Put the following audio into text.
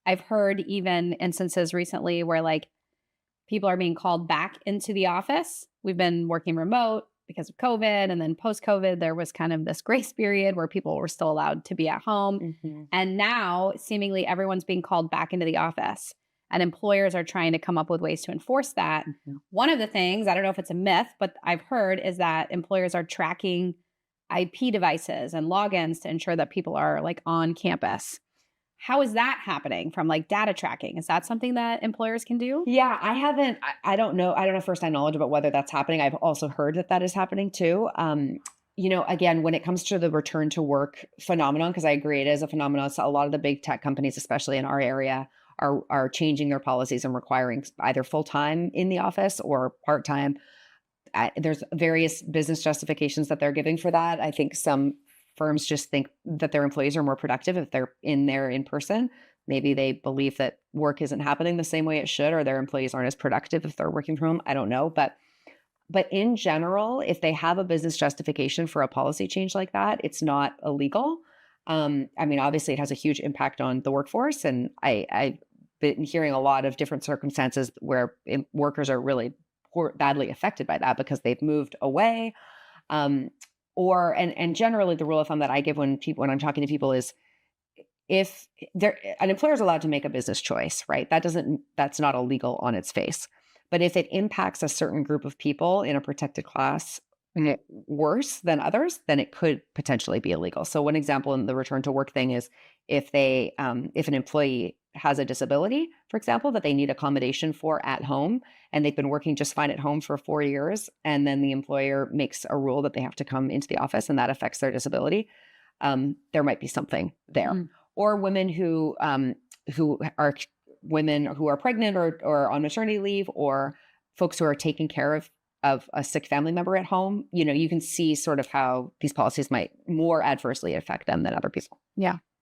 I've heard even instances recently where like people are being called back into the office. We've been working remote because of COVID. And then post COVID, there was kind of this grace period where people were still allowed to be at home. Hmm. And now seemingly everyone's being called back into the office. And employers are trying to come up with ways to enforce that. Hmm. One of the things, I don't know if it's a myth, but I've heard is that employers are tracking IP devices and logins to ensure that people are like on campus. How is that happening from like data tracking? Is that something that employers can do? Yeah, I haven't, I don't know. I don't have firsthand knowledge about whether that's happening. I've also heard that that is happening too. Again, when it comes to the return to work phenomenon, because I agree it is a phenomenon, so a lot of the big tech companies, especially in our area, are changing their policies and requiring either full time in the office or part time. There's various business justifications that they're giving for that. I think some firms just think that their employees are more productive if they're in there in person. Maybe they believe that work isn't happening the same way it should, or their employees aren't as productive if they're working from home. I don't know, but in general, if they have a business justification for a policy change like that, it's not illegal. I mean, obviously, it has a huge impact on the workforce, and I've been hearing a lot of different circumstances where workers are really badly affected by that because they've moved away. Um, and generally, the rule of thumb that I give when I'm talking to people is if an employer is allowed to make a business choice, right? That's not illegal on its face. But if it impacts a certain group of people in a protected class worse than others, then it could potentially be illegal. So one example in the return to work thing is if an employee has a disability, for example, that they need accommodation for at home, and they've been working just fine at home for 4 years, and then the employer makes a rule that they have to come into the office, and that affects their disability, there might be something there. Mm. Or women who are women who are pregnant or on maternity leave, or folks who are taking care of a sick family member at home. You can see sort of how these policies might more adversely affect them than other people. Yeah.